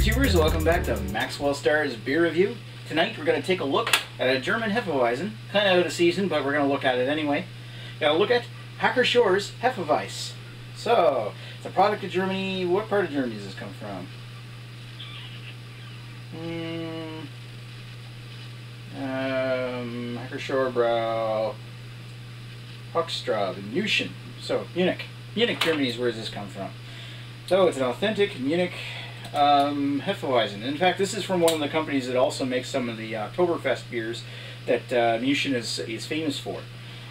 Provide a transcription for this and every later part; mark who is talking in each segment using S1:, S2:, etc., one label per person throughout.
S1: viewers, welcome back to Maxwell Starr's beer review. Tonight we're going to take a look at a German Hefeweizen. Kind of out of season, but we're going to look at it anyway. Got to look at Hacker-Pschorr's Hefe Weisse. So, it's a product of Germany. What part of Germany does this come from? Hacker-Pschorr Brau Hochstraße, München. So, Munich. Munich, Germany is where does this come from. So, it's an authentic Munich Hefeweizen. In fact, this is from one of the companies that also makes some of the Oktoberfest beers that München is famous for.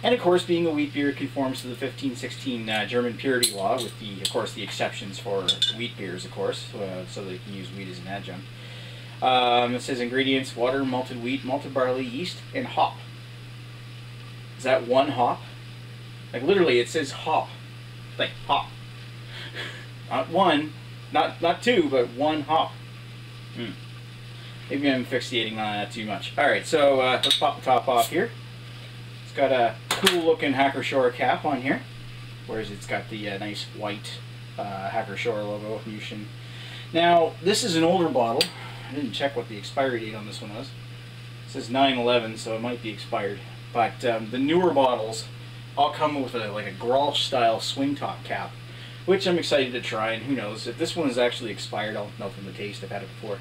S1: And of course, being a wheat beer, it conforms to the 1516 German purity law, with of course the exceptions for wheat beers, of course, so they can use wheat as an adjunct. It says ingredients: water, malted wheat, malted barley, yeast, and hop. Is that one hop? Like literally, it says hop, like hop. Not one. Not two, but one hop. Maybe I'm fixating on that too much. Alright, so let's pop the top off here. It's got a cool looking Hacker-Pschorr cap on here, whereas it's got the nice white Hacker-Pschorr logo, München. Now, this is an older bottle. I didn't check what the expiry date on this one was. It says 9/11, so it might be expired. But the newer bottles all come with like a Grolsch style swing top cap, which I'm excited to try, and who knows, if this one is actually expired, I'll know from the taste. I've had it before.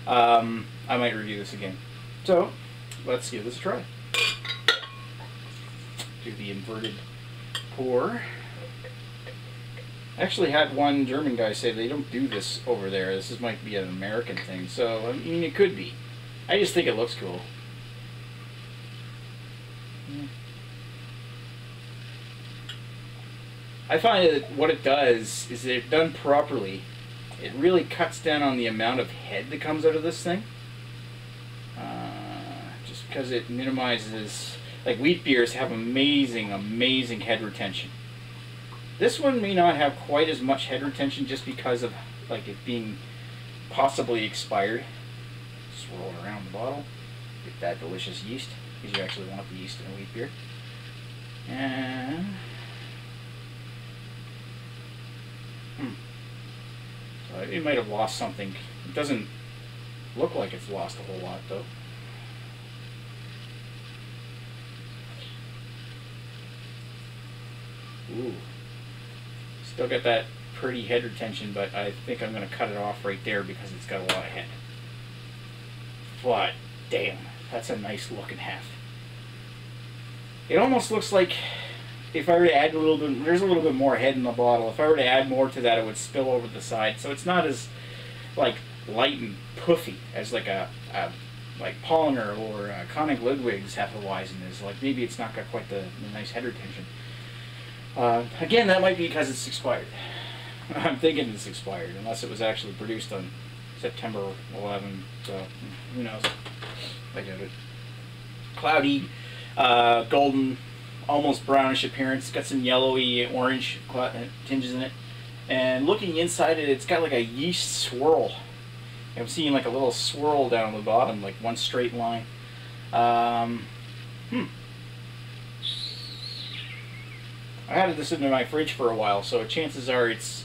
S1: I might review this again. So, let's give this a try. Do the inverted pour. I actually had one German guy say they don't do this over there. This might be an American thing, so, I mean, it could be. I just think it looks cool. I find that what it does is that if done properly, it really cuts down on the amount of head that comes out of this thing. Just because it minimizes, like wheat beers have amazing, amazing head retention. This one may not have quite as much head retention just because of like it being possibly expired. Swirl it around the bottle, get that delicious yeast, because you actually want the yeast in a wheat beer. And so it might have lost something. It doesn't look like it's lost a whole lot, though. Ooh. Still got that pretty head retention, but I think I'm going to cut it off right there because it's got a lot of head. But, damn, that's a nice looking half. It almost looks like if I were to add a little bit, there's a little bit more head in the bottle. If I were to add more to that, it would spill over the side. So it's not as like light and puffy as like like Polliner or Koenig Ludwig's Hefeweizen is. Like maybe it's not got quite the nice head retention. Again, that might be because it's expired. I'm thinking it's expired, unless it was actually produced on September 11. So who knows? I doubt it. Cloudy, golden, almost brownish appearance. Got some yellowy orange tinges in it, and looking inside it, it's got like a yeast swirl. I'm seeing like a little swirl down the bottom, like one straight line. I had this in my fridge for a while, so chances are it's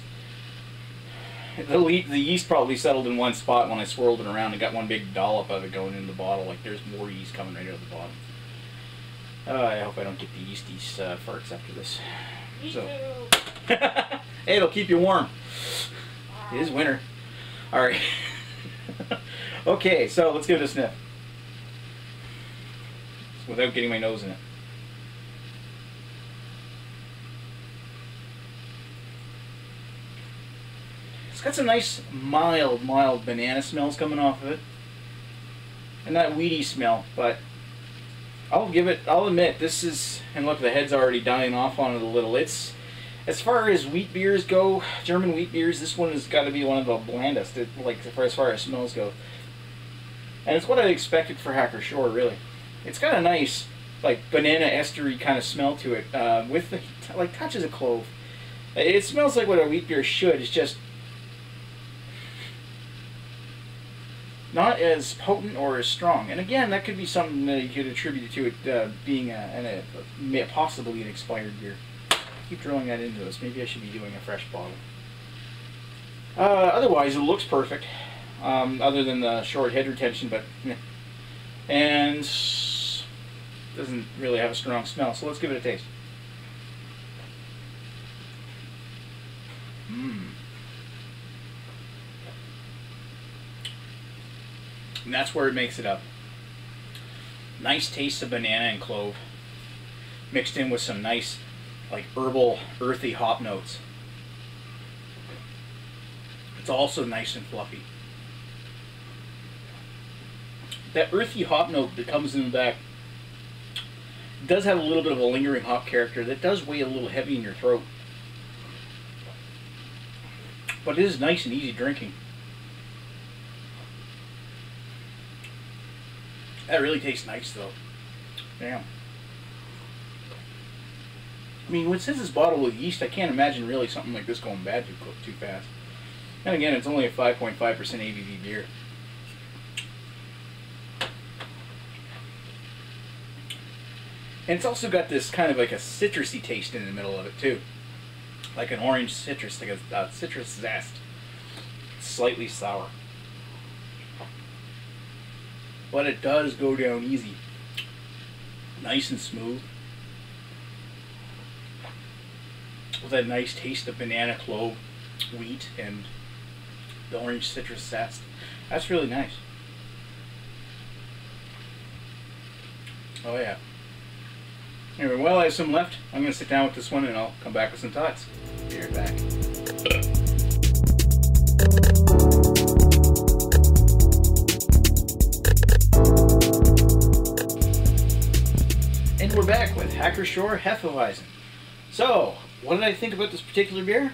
S1: the yeast probably settled in one spot when I swirled it around and got one big dollop of it going into the bottle. Like there's more yeast coming right out of the bottom. I hope I don't get the yeasty farts after this. Me too. Hey, it'll keep you warm. It is winter. Alright. Okay, so let's give it a sniff. Without getting my nose in it. It's got some nice mild banana smells coming off of it. And that weedy smell, but I'll admit, this is, and look, the head's already dying off on it a little. It's, as far as wheat beers go, German wheat beers, this one has got to be one of the blandest, like as far as smells go. And it's what I expected for Hacker-Pschorr, really. It's got a nice, like, banana estery kind of smell to it, with the, like, touches of clove. It smells like what a wheat beer should. It's just not as potent or as strong. And again, that could be something that you could attribute to it being possibly an expired beer. Keep drilling that into this. Maybe I should be doing a fresh bottle. Otherwise, it looks perfect. other than the short head retention, but and doesn't really have a strong smell. So let's give it a taste. And that's where it makes it up. Nice taste of banana and clove, mixed in with some nice, like, herbal, earthy hop notes. It's also nice and fluffy. That earthy hop note that comes in the back does have a little bit of a lingering hop character that does weigh a little heavy in your throat. But it is nice and easy drinking. That really tastes nice, though. Damn. I mean, since it's bottled with yeast, I can't imagine really something like this going bad too fast. And again, it's only a 5.5% ABV beer. And it's also got this kind of like a citrusy taste in the middle of it, too. Like an orange citrus, like a citrus zest. It's slightly sour. But it does go down easy. Nice and smooth. With that nice taste of banana, clove, wheat, and the orange citrus zest. That's really nice. Oh yeah. Anyway, while I have some left, I'm going to sit down with this one and I'll come back with some thoughts. Be right back. And we're back with Hacker-Pschorr Hefe Weisse. So, what did I think about this particular beer?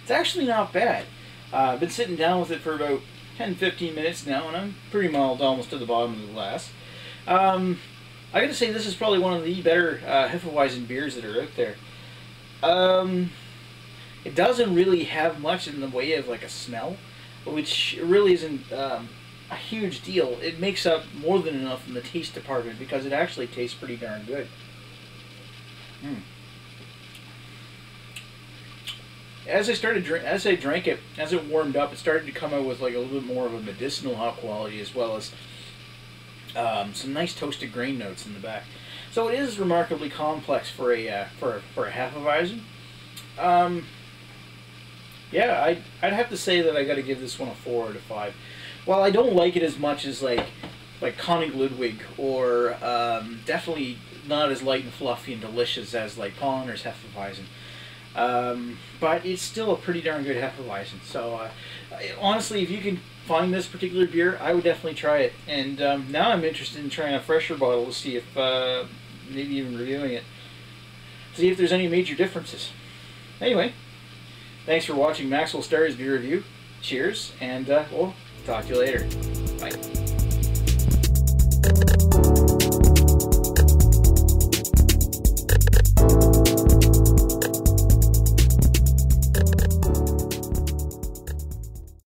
S1: It's actually not bad. I've been sitting down with it for about 10-15 minutes now, and I'm pretty mild, almost to the bottom of the glass. I gotta say, this is probably one of the better Hefeweizen beers that are out there. It doesn't really have much in the way of like a smell, which really isn't a huge deal. It makes up more than enough in the taste department because it actually tastes pretty darn good. As I drank it, as it warmed up, it started to come out with like a little bit more of a medicinal hop quality, as well as some nice toasted grain notes in the back. So it is remarkably complex for a Hefeweizen. Yeah, I'd have to say that I got to give this one a 4 out of 5. While I don't like it as much as like König Ludwig, or definitely not as light and fluffy and delicious as like Polliner's Hefeweizen. But it's still a pretty darn good Hefeweizen. So honestly, if you can find this particular beer, I would definitely try it. And now I'm interested in trying a fresher bottle to see if maybe even reviewing it, see if there's any major differences. Anyway, thanks for watching Maxwell Starr's beer review. Cheers, and we'll talk to you later. Bye.